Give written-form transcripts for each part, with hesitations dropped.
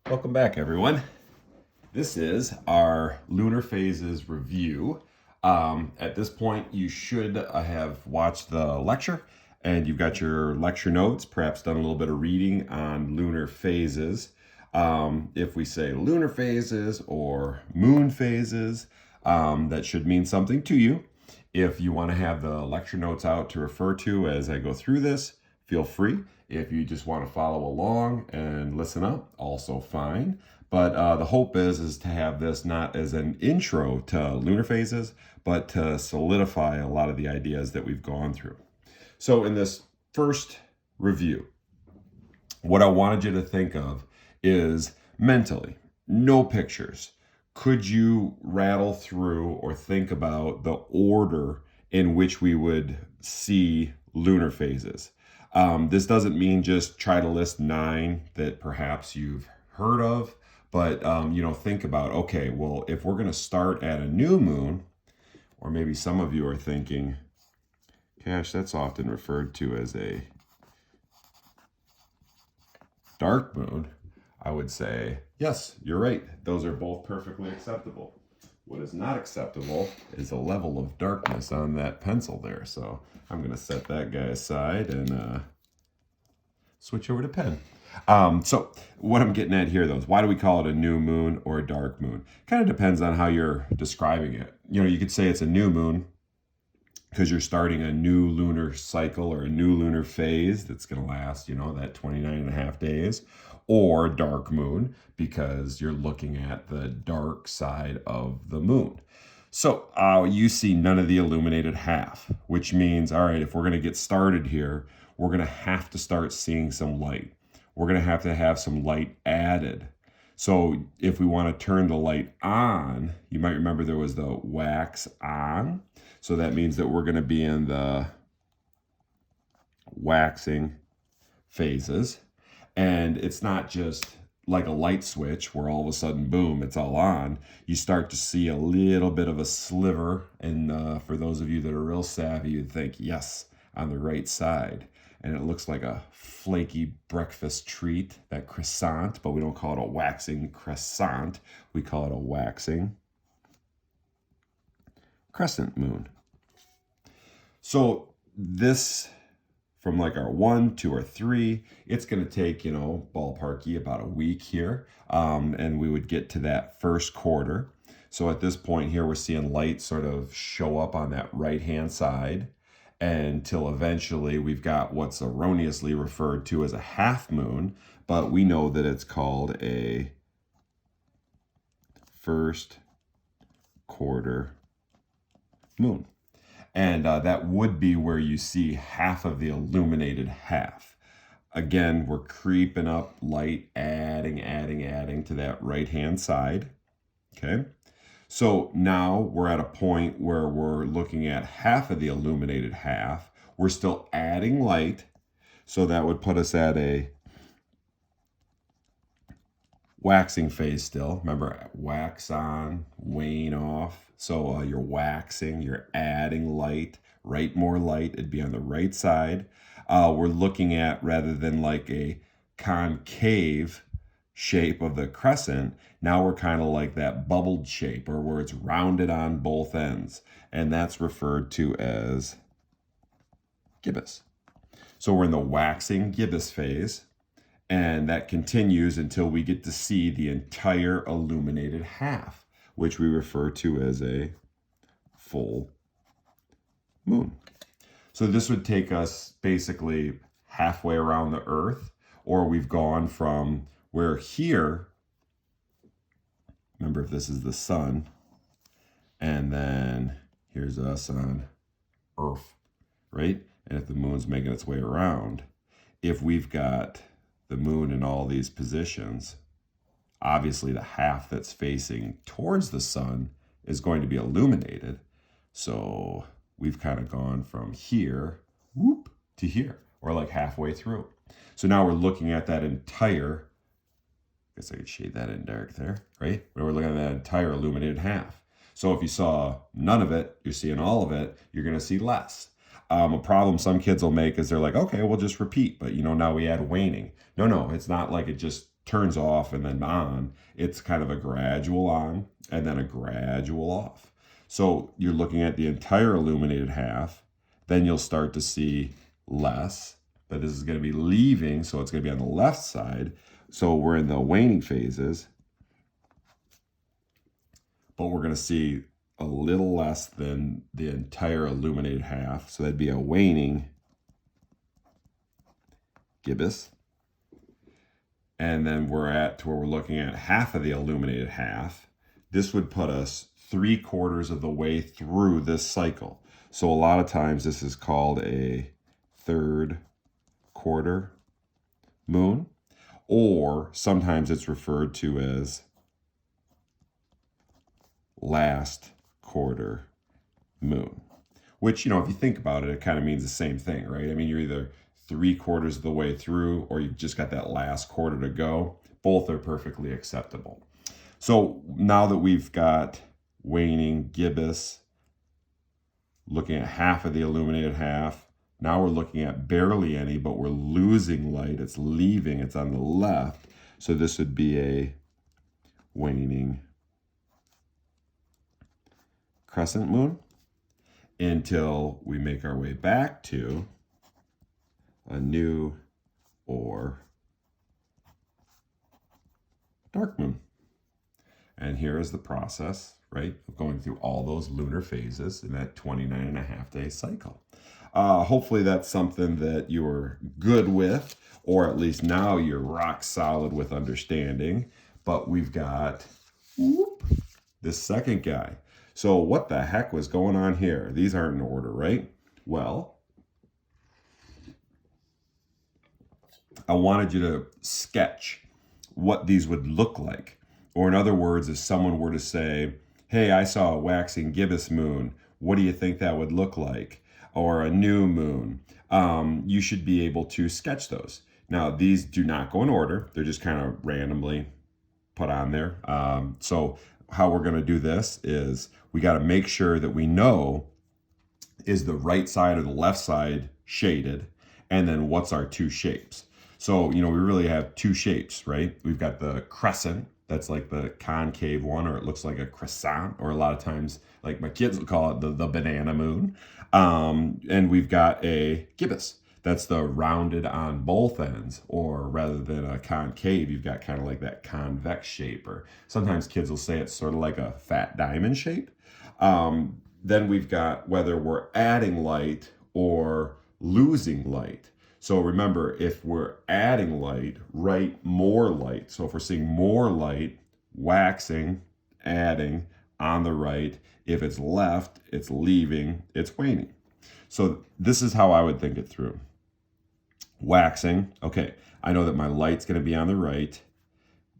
Welcome back, everyone. This is our lunar phases review. At this point, you should have watched the lecture and you've got your lecture notes, perhaps done a little bit of reading on lunar phases. If we say lunar phases or moon phases, that should mean something to you. If you want to have the lecture notes out to refer to as I go through this, feel free. If you just want to follow along and listen up, also fine. But the hope is to have this not as an intro to lunar phases, but to solidify a lot of the ideas that we've gone through. So in this first review, what I wanted you to think of is mentally, no pictures. Could you rattle through or think about the order in which we would see lunar phases? This doesn't mean just try to list 9 that perhaps you've heard of, but think about, okay, well, if we're going to start at a new moon, or maybe some of you are thinking, gosh, that's often referred to as a dark moon. I would say, yes, you're right. Those are both perfectly acceptable. What is not acceptable is a level of darkness on that pencil there. So I'm going to set that guy aside and switch over to pen. So what I'm getting at here, though, is why do we call it a new moon or a dark moon? Kind of depends on how you're describing it. You could say it's a new moon because you're starting a new lunar cycle or a new lunar phase that's going to last, that 29 and a half days. Or dark moon because you're looking at the dark side of the moon. So you see none of the illuminated half, which means, all right, if we're going to get started here, we're going to have to start seeing some light. We're going to have some light added. So if we want to turn the light on, you might remember there was the wax on. So that means that we're going to be in the waxing phases. And it's not just like a light switch where all of a sudden, boom, it's all on. You start to see a little bit of a sliver. And for those of you that are real savvy, you'd think, yes, on the right side. And it looks like a flaky breakfast treat, that croissant, but we don't call it a waxing croissant. We call it a waxing crescent moon. So this, from like our 1, 2, or 3, it's going to take, ballparky about a week here. And we would get to that first quarter. So at this point here, we're seeing light sort of show up on that right-hand side until eventually we've got what's erroneously referred to as a half moon, but we know that it's called a first quarter moon. And that would be where you see half of the illuminated half. Again, we're creeping up light, adding to that right-hand side. Okay. So now we're at a point where we're looking at half of the illuminated half. We're still adding light. So that would put us at a waxing phase still. Remember, wax on, wane off. So you're waxing, you're adding light, right? More light, it'd be on the right side. We're looking at, rather than like a concave shape of the crescent, now we're kind of like that bubbled shape, or where it's rounded on both ends. And that's referred to as gibbous. So we're in the waxing gibbous phase. And that continues until we get to see the entire illuminated half, which we refer to as a full moon. So this would take us basically halfway around the Earth, or we've gone from where here, remember if this is the sun, and then here's us on Earth, right? And if the moon's making its way around, if we've got the moon in all these positions, obviously the half that's facing towards the sun is going to be illuminated. So we've kind of gone from here, whoop, to here, or like halfway through. So now we're looking at that entire, I guess I could shade that in dark there, right? We're looking at that entire illuminated half. So if you saw none of it, you're seeing all of it, you're going to see less. A problem some kids will make is they're like, okay, we'll just repeat, but now we add waning. No, it's not like it just turns off and then on. It's kind of a gradual on and then a gradual off. So you're looking at the entire illuminated half, then you'll start to see less, but this is going to be leaving, so it's going to be on the left side. So we're in the waning phases, but we're going to see a little less than the entire illuminated half. So that'd be a waning gibbous. And then we're at to where we're looking at half of the illuminated half. This would put us 3/4 of the way through this cycle. So a lot of times this is called a third quarter moon, or sometimes it's referred to as last quarter moon, which, you know, if you think about it, it kind of means the same thing, right? I mean, you're either 3/4 of the way through, or you've just got that last quarter to go. Both are perfectly acceptable. So now that we've got waning gibbous, looking at half of the illuminated half, now we're looking at barely any, but we're losing light. It's leaving, it's on the left. So this would be a waning crescent moon until we make our way back to a new or dark moon. And here is the process, right, of going through all those lunar phases in that 29.5-day cycle. Hopefully that's something that you're good with, or at least now you're rock solid with understanding. But we've got this second guy. So what the heck was going on here? These aren't in order, right? Well, I wanted you to sketch what these would look like. Or in other words, if someone were to say, hey, I saw a waxing gibbous moon, what do you think that would look like? Or a new moon. You should be able to sketch those. Now, these do not go in order. They're just kind of randomly put on there. So how we're going to do this is we got to make sure that we know, is the right side or the left side shaded? And then what's our two shapes? So, you know, we really have two shapes, right? We've got the crescent, that's like the concave one, or it looks like a croissant, or a lot of times, like my kids will call it the banana moon. And we've got a gibbous, that's the rounded on both ends, or rather than a concave, you've got kind of like that convex shape, or sometimes kids will say it's sort of like a fat diamond shape. Then we've got whether we're adding light or losing light. So remember, if we're adding light, write more light. So if we're seeing more light, waxing, adding on the right. If it's left, it's leaving, it's waning. So this is how I would think it through. Waxing, okay, I know that my light's going to be on the right.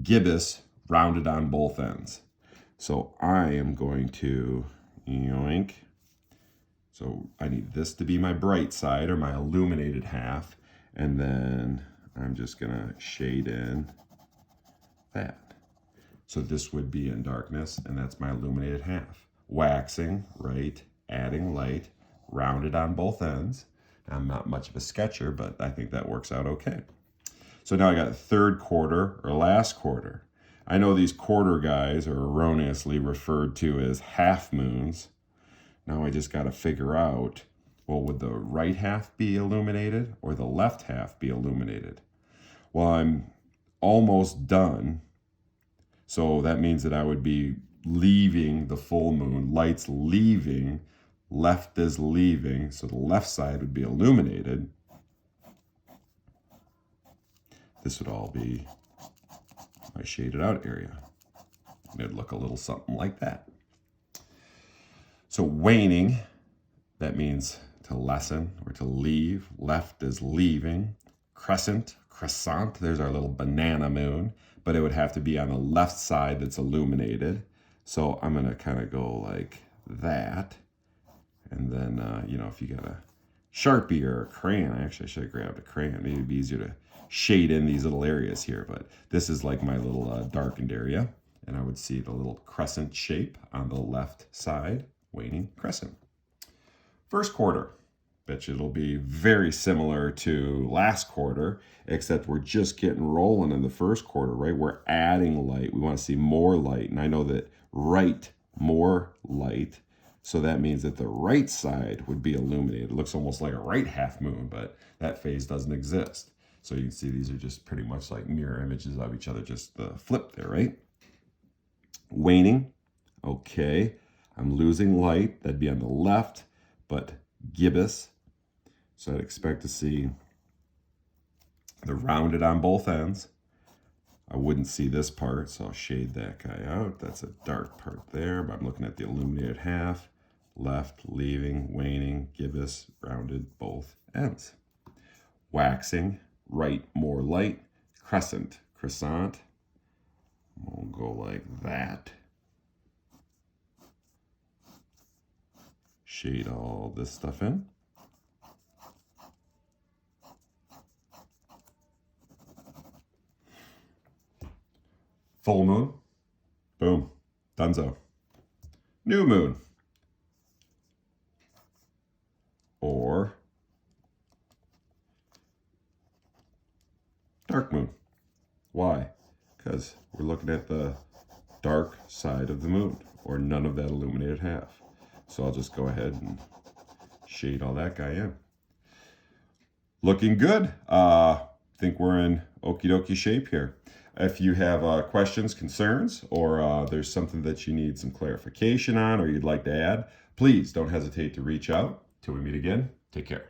Gibbous, rounded on both ends. So I am going to yoink. So I need this to be my bright side, or my illuminated half, and then I'm just gonna shade in that. So this would be in darkness, and that's my illuminated half. Waxing, right, adding light, rounded on both ends. I'm not much of a sketcher, but I think that works out okay. So now I got third quarter or last quarter. I know these quarter guys are erroneously referred to as half moons. Now I just got to figure out, well, would the right half be illuminated or the left half be illuminated? Well, I'm almost done. So that means that I would be leaving the full moon. Light's leaving, left is leaving. So the left side would be illuminated. This would all be my shaded out area. It'd look a little something like that. So waning, that means to lessen or to leave. Left is leaving. Crescent, croissant, there's our little banana moon, but it would have to be on the left side that's illuminated. So I'm going to kind of go like that. And then, you know, if you got a Sharpie or a crayon, actually I should have grabbed a crayon. Maybe it'd be easier to shade in these little areas here, but this is like my little darkened area. And I would see the little crescent shape on the left side. Waning crescent. First quarter, Bet you it'll be very similar to last quarter, except we're just getting rolling in the first quarter, right? We're adding light. We want to see more light. And I know that right, more light. So that means that the right side would be illuminated. It looks almost like a right half moon, but that phase doesn't exist. So you can see these are just pretty much like mirror images of each other, just the flip there, right? Waning. Okay, I'm losing light. That'd be on the left, but gibbous. So I'd expect to see the rounded on both ends. I wouldn't see this part, so I'll shade that guy out. That's a dark part there, but I'm looking at the illuminated half. Left, leaving, waning, gibbous, rounded both ends. Waxing, right, more light. Crescent, croissant. We'll go like that. Shade all this stuff in. Full moon. Boom. Dunzo. New moon. Or dark moon. Why? Because we're looking at the dark side of the moon, or none of that illuminated half. So I'll just go ahead and shade all that guy in. Looking good. Think we're in okie dokie shape here. If you have questions, concerns, or there's something that you need some clarification on or you'd like to add, please don't hesitate to reach out. Till we meet again, take care.